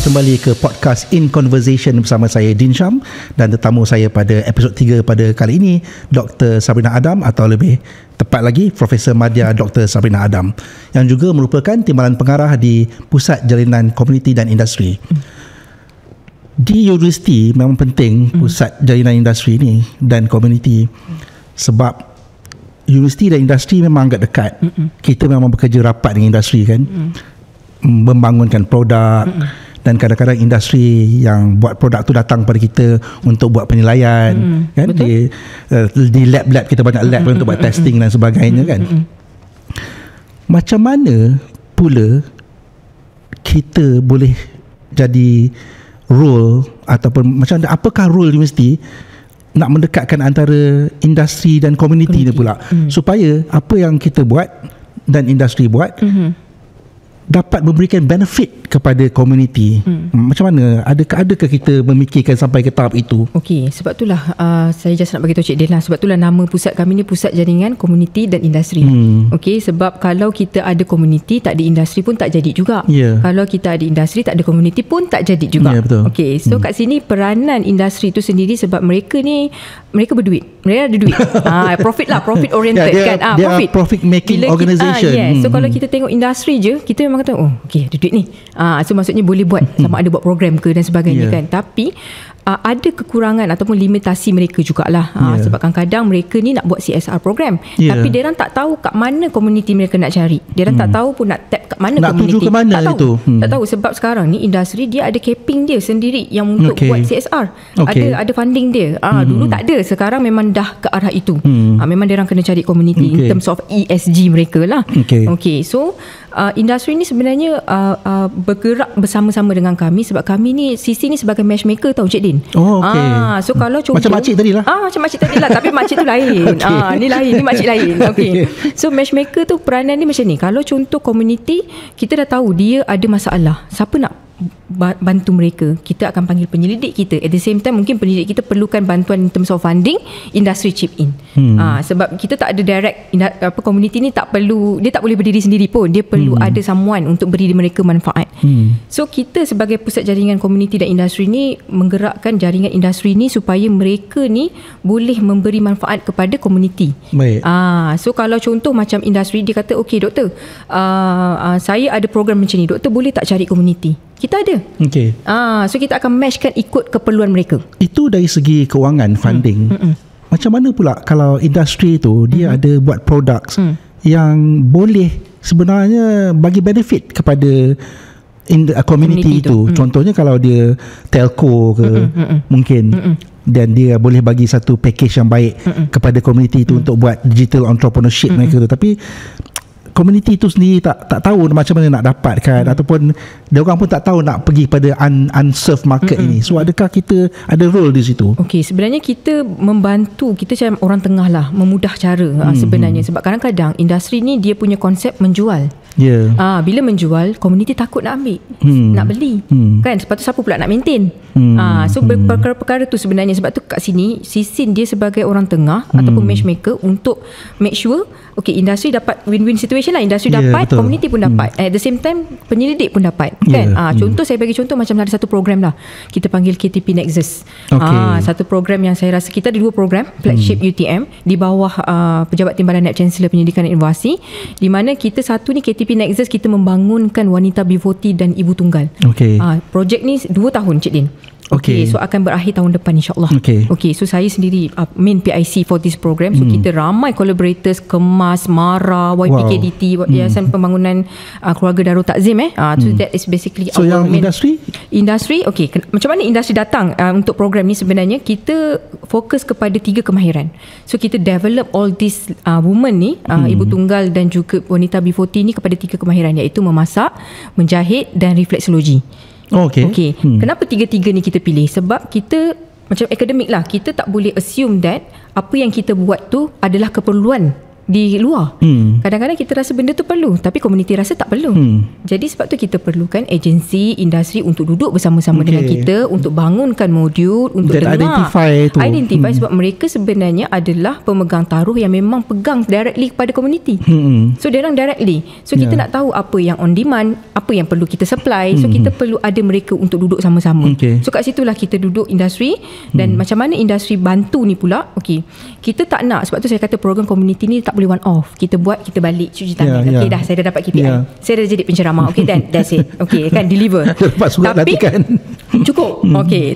kembali ke podcast In Conversation bersama saya Din Syam, dan tetamu saya pada episod 3 pada kali ini Dr. Sabrina Adam, atau lebih tepat lagi Profesor Madya Dr. Sabrina Adam, yang juga merupakan timbalan pengarah di Pusat Jalinan Komuniti dan Industri. Di universiti memang penting pusat jalinan industri ni dan komuniti, sebab universiti dan industri memang agak dekat. Kita memang bekerja rapat dengan industri kan, membangunkan produk, dan kadang-kadang industri yang buat produk tu datang pada kita untuk buat penilaian kan. Di lab-lab kita banyak lab untuk buat testing dan sebagainya kan. Macam mana pula kita boleh jadi role, ataupun macam apakah role universiti nak mendekatkan antara industri dan komuniti ni pula, supaya apa yang kita buat dan industri buat dapat memberikan benefit kepada komuniti. Macam mana? Adakah kita memikirkan sampai ke tahap itu? Okey, sebab itulah saya just nak beritahu Cik Din lah. Sebab itulah nama pusat kami ni Pusat Jaringan Komuniti dan Industri. Okey, sebab kalau kita ada komuniti, tak ada industri pun tak jadi juga. Kalau kita ada industri, tak ada komuniti pun tak jadi juga. Okey, so kat sini peranan industri tu sendiri, sebab mereka ni, mereka berduit. Mereka ada duit. Profit lah, profit oriented kan. Profit making organisation. So kalau kita tengok industri je, kita memang kata, oh okey, ada duit ni. So maksudnya boleh buat, sama ada buat program ke dan sebagainya kan. Tapi ada kekurangan ataupun limitasi mereka jugalah. Sebab kadang-kadang mereka ni nak buat CSR program, tapi dia orang tak tahu kat mana komuniti mereka nak cari. Dia orang tak tahu pun nak tap kat mana komuniti. Nak tuju ke mana itu? Tak tahu, sebab sekarang ni industri dia ada capping dia sendiri yang untuk buat CSR. Ada funding dia. Dulu tak ada, sekarang memang dah ke arah itu. Memang dia orang kena cari komuniti in terms of ESG mereka lah. Okay, so industri ni sebenarnya bergerak bersama-sama dengan kami, sebab kami ni sisi ni sebagai matchmaker tau Cik Din. So kalau contoh macam makcik tadi lah. Macam makcik tadi lah, tapi makcik tu lain. Ni lain, ni makcik lain. So matchmaker tu peranan ni macam ni. Kalau contoh community, kita dah tahu dia ada masalah, siapa nak bantu mereka? Kita akan panggil penyelidik kita. At the same time, mungkin penyelidik kita perlukan bantuan in terms of funding, industri chip in. Sebab kita tak ada direct, community ni tak perlu, dia tak boleh berdiri sendiri pun, dia perlu ada someone untuk beri mereka manfaat. So kita sebagai pusat jaringan komuniti dan industri ni menggerakkan jaringan industri ni supaya mereka ni boleh memberi manfaat kepada komuniti. So kalau contoh macam industri, dia kata, okey doktor, saya ada program macam ni, doktor boleh tak cari komuniti? Kita ada. So kita akan matchkan ikut keperluan mereka. Itu dari segi kewangan, funding. Macam mana pula kalau industri tu dia ada buat produk yang boleh sebenarnya bagi benefit kepada community itu. Contohnya kalau dia telco ke, mungkin, dan dia boleh bagi satu package yang baik kepada community itu untuk buat digital entrepreneurship mereka tu. Tapi komuniti itu sendiri tak tahu macam mana nak dapatkan, ataupun dia orang pun tak tahu nak pergi pada unserved market ini. So adakah kita ada role di situ? Okey, sebenarnya kita membantu, kita macam orang tengah lah, memudah cara sebenarnya. Sebab kadang-kadang industri ni dia punya konsep menjual. Bila menjual, komuniti takut nak ambil, nak beli kan. Sebab tu siapa pula nak maintain? So perkara-perkara tu sebenarnya. Sebab tu kat sini Sisin dia sebagai orang tengah ataupun matchmaker untuk make sure industri dapat win-win situation lah. Industri dapat, komuniti pun dapat, at the same time penyelidik pun dapat kan. Contoh, saya bagi contoh macam ada satu program lah, kita panggil KTP Nexus. Satu program yang saya rasa, kita ada 2 program flagship UTM di bawah Pejabat Timbalan Naib Chancellor Pendidikan dan Inovasi, di mana kita satu ni KTP Nexus, kita membangunkan wanita B40 dan ibu tunggal. Projek ni 2 tahun Cik Din. So akan berakhir tahun depan insyaAllah. So saya sendiri main PIC for this program. So kita ramai collaborators, Kemas, MARA, YPKDT, Yayasan Pembangunan Keluarga Darul Takzim. So that is basically so our yang industri. Macam mana industri datang untuk program ni? Sebenarnya kita fokus kepada 3 kemahiran. So kita develop all these women ni, ibu tunggal dan juga wanita B40 ni, kepada 3 kemahiran, iaitu memasak, menjahit dan refleksologi. Kenapa 3-3 ni kita pilih? Sebab kita macam akademik lah, kita tak boleh assume that apa yang kita buat tu adalah keperluan di luar. Kadang-kadang kita rasa benda tu perlu, tapi komuniti rasa tak perlu. Jadi sebab tu kita perlukan agensi, industri untuk duduk bersama-sama dengan kita, untuk bangunkan modul, untuk dan dengar, identify sebab mereka sebenarnya adalah pemegang taruh yang memang pegang directly kepada komuniti. So dia orang directly. So kita nak tahu apa yang on demand, apa yang perlu kita supply. So kita perlu ada mereka untuk duduk sama-sama. So kat situlah kita duduk industri, dan macam mana industri bantu ni pula. Kita tak nak, sebab tu saya kata program komuniti ni tak boleh one off. Kita buat, kita balik, cuci tangan. Dah, saya dah dapat KPI. Saya dah jadi penceramah. Then that's it. Kan, deliver. Dapat surat latihan. Cukup.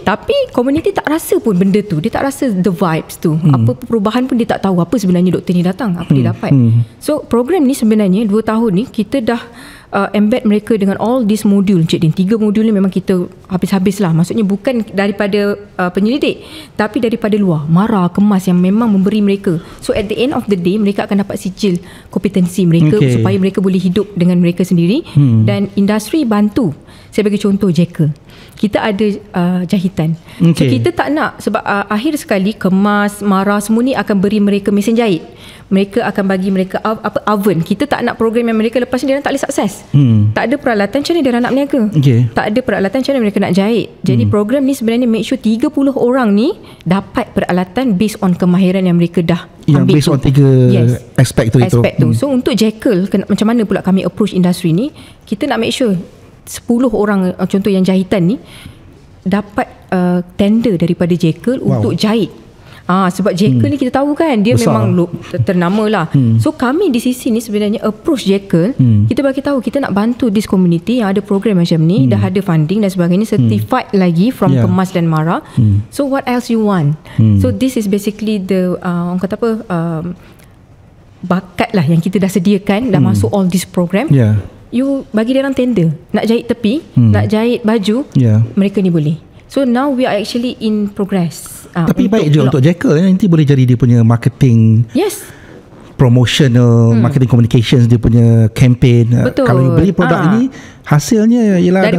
Tapi komuniti tak rasa pun benda tu. Dia tak rasa the vibes tu. Apa perubahan pun dia tak tahu apa sebenarnya doktor ni datang, apa dia dapat. So program ni sebenarnya 2 tahun ni kita dah embed mereka dengan all this modul, Cik Din. 3 modul ni memang kita habis-habis lah. Maksudnya bukan daripada penyelidik, tapi daripada luar, Mara, Kemas yang memang memberi mereka. So at the end of the day, mereka akan dapat sijil kompetensi mereka, supaya mereka boleh hidup dengan mereka sendiri. Dan industri bantu. Saya bagi contoh Jekyll. Kita ada jahitan. So kita tak nak, sebab akhir sekali Kemas, Mara semua ni akan beri mereka mesin jahit. Mereka akan bagi mereka oven. Kita tak nak program yang mereka lepas ni dia tak boleh sukses. Tak ada peralatan, macam mana dia nak berniaga? Tak ada peralatan, macam mana mereka nak jahit? Jadi program ni sebenarnya make sure 30 orang ni dapat peralatan based on kemahiran yang mereka dah ambil. Based on 3 aspek tu. So untuk Jekyll, macam mana pula kami approach industri ni? Kita nak make sure 10 orang, contoh yang jahitan ni, dapat tender daripada Jekyll untuk jahit. Sebab Jekyll ni kita tahu kan, dia besar, memang ternama lah. So kami di sisi ni sebenarnya approach Jekyll, kita bagi tahu kita nak bantu this community yang ada program macam ni, dah ada funding dan sebagainya, certified lagi from Kemas dan Mara. So what else you want? So this is basically the orang kata apa, bakat lah yang kita dah sediakan, dah masuk all this program. You bagi dia orang tender, nak jahit tepi, nak jahit baju, mereka ni boleh. So now we are actually in progress. Tapi baik je untuk Jekyll, nanti boleh jadi dia punya marketing, promotional, marketing communications, dia punya campaign. Kalau you beli produk ini, hasilnya ialah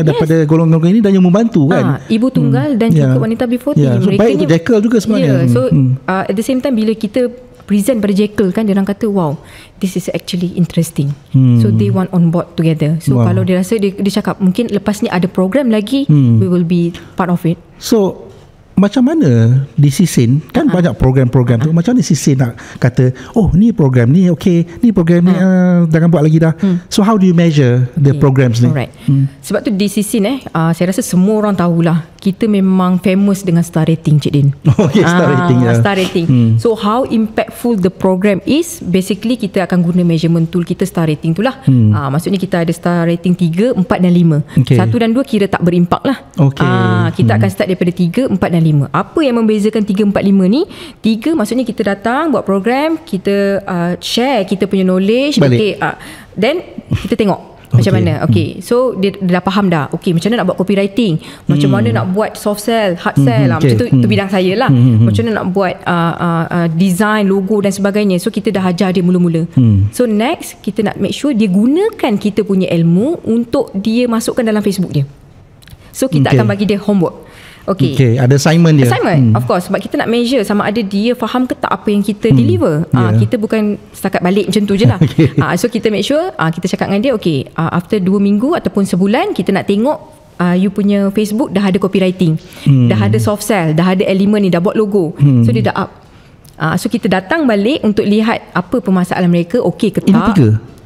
daripada golongan-golongan ini, dan yang membantu kan, ibu tunggal dan juga wanita B40. So baik untuk Jekyll juga sebenarnya. So at the same time, bila kita present pada Jekyll kan, dia orang kata wow, this is actually interesting. So they want on board together. So kalau dia rasa, dia cakap mungkin lepas ni ada program lagi, we will be part of it. So macam mana disisin kan, banyak program-program tu, macam mana disisin nak kata, oh ni program ni ni program ni jangan buat lagi dah. So how do you measure the programs ni? Alright. Sebab tu disisin saya rasa semua orang tahulah, kita memang famous dengan star rating, Cik Din. Star rating. Star rating. So how impactful the program is, basically kita akan guna measurement tool kita, star rating tu lah. Maksudnya kita ada star rating 3, 4 dan 5. 1 dan 2 kira tak berimpak lah. Kita akan start daripada 3, 4 dan 5. Apa yang membezakan 3, 4, 5 ni? 3 maksudnya kita datang buat program, kita share kita punya knowledge. Then kita tengok macam mana. So dia dah faham dah. Macam mana nak buat copywriting, macam mana nak buat soft sell, hard sell, macam tu bidang saya lah. Macam mana nak buat design, logo dan sebagainya. So kita dah ajar dia mula-mula. So next, kita nak make sure dia gunakan kita punya ilmu untuk dia masukkan dalam Facebook dia. So kita akan bagi dia homework. Ada assignment dia. Of course, sebab kita nak measure sama ada dia faham ke tak apa yang kita deliver. Kita bukan setakat balik macam tu je lah. So kita make sure, kita cakap dengan dia, after 2 minggu ataupun sebulan, kita nak tengok you punya Facebook dah ada copywriting, dah ada soft sell, dah ada elemen ni, dah buat logo. So dia dah up. So kita datang balik untuk lihat apa permasalahan mereka, ke tak. Ini 3.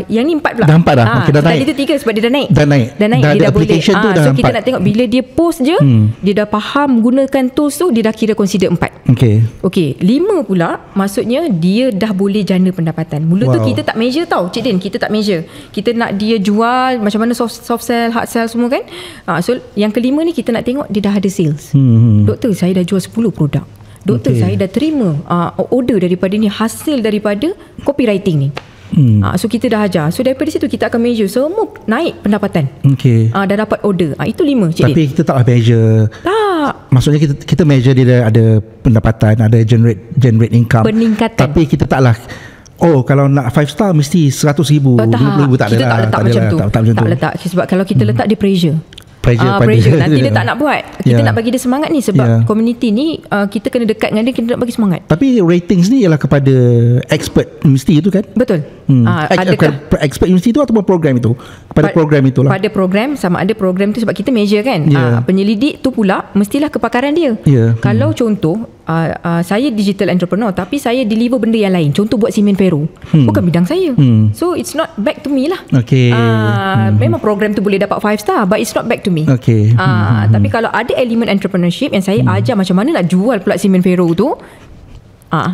Yang ni 4 pula. Dah 4 dah. Dah naik. Tadi tu 3 sebab dia dah naik. Dah naik. Dia dah boleh. Tu dah so kita nak tengok bila dia post je, dia dah faham gunakan tools tu, dia dah kira consider 4. 5 pula maksudnya dia dah boleh jana pendapatan. Mula tu kita tak measure tau, Cik Din. Kita tak measure. Kita nak dia jual macam mana, soft sell, hard sell semua kan. So yang kelima ni kita nak tengok dia dah ada sales. Doktor, saya dah jual 10 produk. Doktor, saya dah terima order daripada ni, hasil daripada copywriting ni. So kita dah ajar. So daripada situ kita akan measure semua naik pendapatan. Dah dapat order. Itu 5, Cik Din. Tapi kita tak measure. Tak. Maksudnya kita measure dia ada pendapatan, ada generate income. Peningkatan. Tapi kita taklah, kalau nak 5 star mesti 100,000, 50,000 tak ada lah. Tak macam tu. Tak letak. Sebab kalau kita letak dia pressure. pressure. Nanti dia tak nak buat. Kita nak bagi dia semangat ni sebab community ni kita kena dekat dengan dia, kita nak bagi semangat. Tapi ratings ni ialah kepada expert universiti itu kan? Betul. Expert universiti itu ataupun program itu? Kepada program itulah. Pada program, sama ada program tu sebab kita measure kan. Penyelidik tu pula mestilah kepakaran dia. Kalau contoh saya digital entrepreneur tapi saya deliver benda yang lain, contoh buat simen Peru, bukan bidang saya, so it's not back to me lah. Memang program tu boleh dapat 5 star but it's not back to me. Tapi kalau ada elemen entrepreneurship yang saya ajar macam mana nak jual pula simen Peru tu,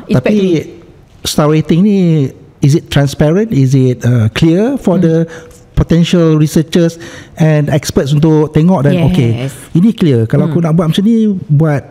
it's back to me. Tapi star rating ni, is it transparent, is it clear for the potential researchers and experts untuk tengok dan ini clear, kalau aku nak buat macam ni, buat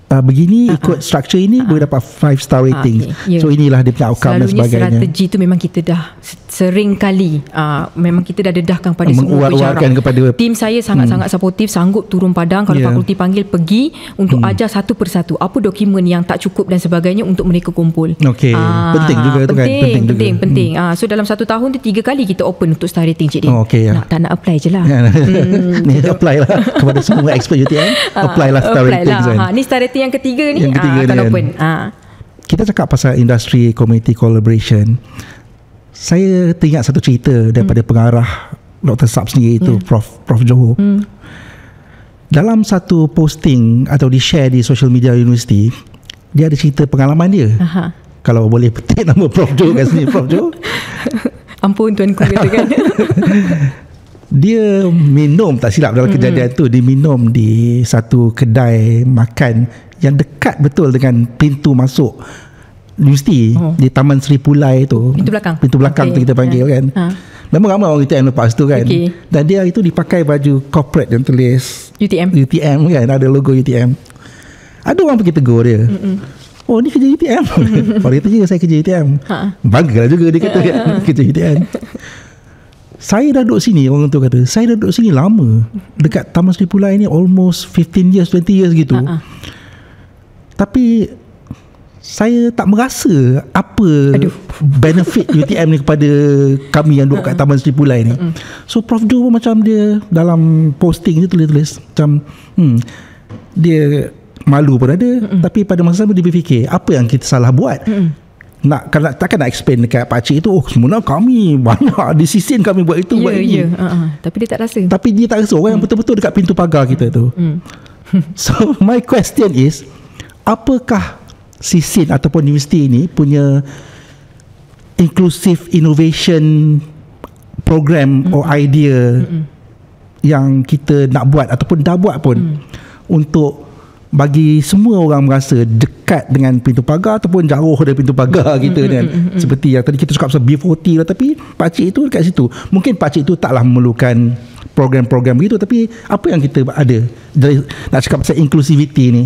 begini, ikut structure ini, boleh dapat 5 star rating. So inilah dia punya outcome dan sebagainya. Strategi tu memang kita dah sering kali memang kita dah dedahkan pada semua pensyarah. Tim saya sangat-sangat supportive, sanggup turun padang kalau fakulti panggil, pergi untuk ajar satu persatu apa dokumen yang tak cukup dan sebagainya untuk mereka kumpul. Penting juga tu kan. Penting. So dalam 1 tahun tu 3 kali kita open untuk star rating, Cik Din. Tak nak apply je lah. Ni apply lah kepada semua expert UTM. Apply lah star rating kan. Ni star rating yang ketiga ni akan open. Kita cakap pasal industri community collaboration. Saya teringat satu cerita daripada pengarah Dr. Sab sendiri itu, Prof Johor. Dalam satu posting atau di share di social media universiti, dia ada cerita pengalaman dia. Kalau boleh petik nama Prof Johor kat sini, Prof Johor. Ampun tuanku katakan. Dia minum, tak silap dalam kejadian tu, dia minum di satu kedai makan yang dekat betul dengan pintu masuk universiti, di Taman Seri Pulai tu. Pintu belakang tu kita panggil kan. Memang ramai orang UTM lepas tu kan. Dan dia itu dipakai baju corporate yang tulis UTM kan, ada logo UTM. Ada orang pergi tegur dia. Oh, ni kerja UTM. Orang kata je saya kerja UTM. Bangga lah juga dia kata kan, kerja UTM. Saya dah duduk sini, orang tu kata, saya dah duduk sini lama, dekat Taman Seri Pulai ni almost 15 years, 20 years gitu. Tapi saya tak merasa apa benefit UTM ni kepada kami yang duduk kat Taman Seri Pulai ni. So Prof Johor macam dia dalam posting ni tulis macam dia malu pun ada, tapi pada masa sama dia berfikir apa yang kita salah buat. Takkan nak explain dekat pakcik itu, sebenarnya kami banyak disisin kami buat itu, buat ini. Tapi dia tak rasa. Tapi dia tak rasa orang yang betul-betul dekat pintu pagar kita tu. So my question is, apakah SISIN ataupun universiti ini punya inclusive innovation program or idea yang kita nak buat ataupun dah buat pun untuk bagi semua orang merasa dekat dengan pintu pagar ataupun jauh dari pintu pagar gitu kan. Seperti yang tadi kita cakap pasal B40 lah, tapi pakcik itu dekat situ. Mungkin pakcik itu taklah memerlukan program-program begitu, tapi apa yang kita ada dari nak cakap pasal inclusivity ni.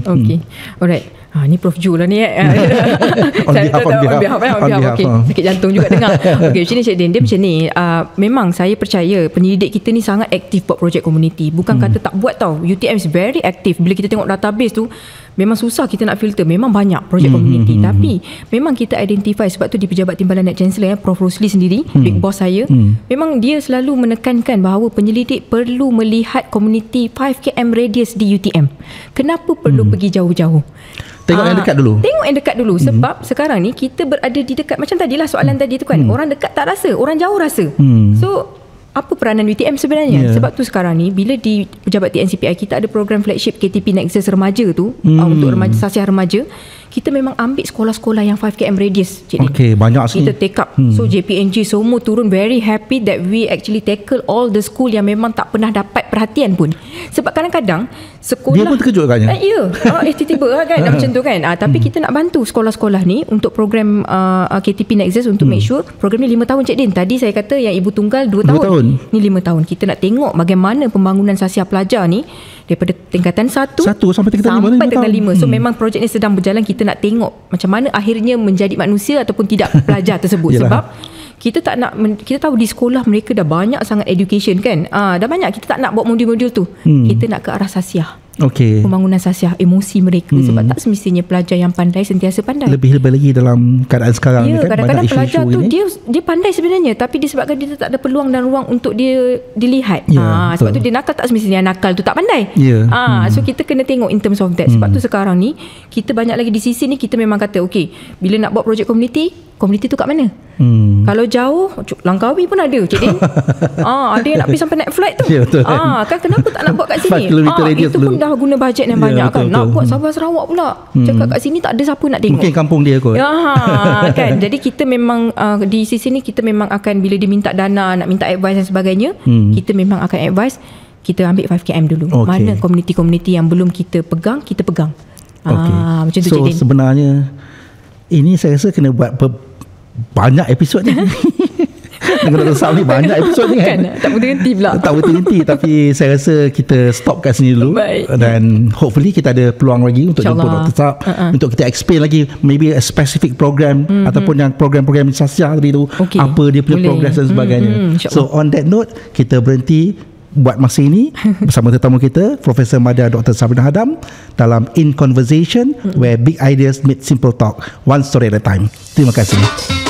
Alright. Ni Prof Ju lah ni on behalf. Sakit jantung juga dengar. Macam ni Cik Din, dia macam ni, memang saya percaya penyelidik kita ni sangat aktif buat projek komuniti. Bukan kata tak buat tau. UTM is very aktif. Bila kita tengok database tu, memang susah kita nak filter. Memang banyak projek komuniti. Tapi memang kita identify, sebab tu di Pejabat Timbalan Net Chancellor, Prof Rosli sendiri, big boss saya, memang dia selalu menekankan bahawa penyelidik perlu melihat komuniti 5km radius di UTM. Kenapa perlu pergi jauh-jauh? Tengok yang dekat dulu. Tengok yang dekat dulu. Sebab sekarang ni kita berada di dekat. Macam tadilah soalan tadi tu kan, orang dekat tak rasa, orang jauh rasa. So apa peranan UTM sebenarnya? Sebab tu sekarang ni bila di Pejabat TNCPI kita ada program flagship KTP Nexus remaja tu, untuk remaja, sasiah remaja. Kita memang ambil sekolah-sekolah yang 5km radius. Banyak sini. Kita take up. So JPNG semua turun, very happy that we actually tackle all the school yang memang tak pernah dapat perhatian pun. Sebab kadang-kadang sekolah, dia pun terkejut kan? tiba-tiba kan macam tu kan. Tapi kita nak bantu sekolah-sekolah ni untuk program KTP Nexus untuk make sure program ni 5 tahun Cik Din. Tadi saya kata yang ibu tunggal 2 tahun. Ni 5 tahun. Kita nak tengok bagaimana pembangunan sasiah pelajar ni daripada tingkatan 1 sampai tingkatan 5. So memang projek ni sedang berjalan. Kita nak tengok macam mana akhirnya menjadi manusia ataupun tidak pelajar tersebut. Sebab kita tak nak, kita tahu di sekolah mereka dah banyak sangat education kan. Dah banyak, kita tak nak buat modul-modul tu. Kita nak ke arah sasiah. pembangunan sasiah emosi mereka. Sebab tak semestinya pelajar yang pandai sentiasa pandai. Lebih lagi dalam keadaan sekarang ni kan, kadang-kadang banyak pelajar isu-isu tu ini. dia pandai sebenarnya, tapi disebabkan dia tak ada peluang dan ruang untuk dia dilihat. Sebab tu dia nakal. Tak semestinya nakal tu tak pandai. So kita kena tengok in terms of that. Sebab tu sekarang ni kita banyak lagi di sisi ni, kita memang kata bila nak buat projek komuniti tu kat mana? Kalau jauh, Langkawi pun ada, Cik Din. Ada yang nak pergi sampai naik flight tu. Kan kenapa tak nak buat kat sini? Itu pun dah guna bajet yang banyak kan. Nak buat Sabah Sarawak pula. Cakap kat sini tak ada siapa nak tengok. Mungkin kampung dia kot. Kan. Jadi kita memang di sisi ni kita memang akan, bila dia minta dana, nak minta advice dan sebagainya, kita memang akan advice, kita ambil 5km dulu. Mana komuniti-komuniti yang belum kita pegang, kita pegang. Macam tu, Cik Din. So sebenarnya ini saya rasa kena buat banyak episod ni. Dengan Dr. Sam ni banyak episod ni kan. Tak berhenti pula. Tak berhenti. Tapi saya rasa kita stop kat sini dulu. Dan hopefully kita ada peluang lagi untuk jumpa Dr. Sam, untuk kita explain lagi maybe a specific program ataupun yang program-program sasiah tadi tu, apa dia punya progress dan sebagainya. So on that note, kita berhenti buat masa ini bersama tetamu kita, Profesor Madya Dr. Sabrina Adam, dalam In Conversation, where big ideas meet simple talk, one story at a time. Terima kasih.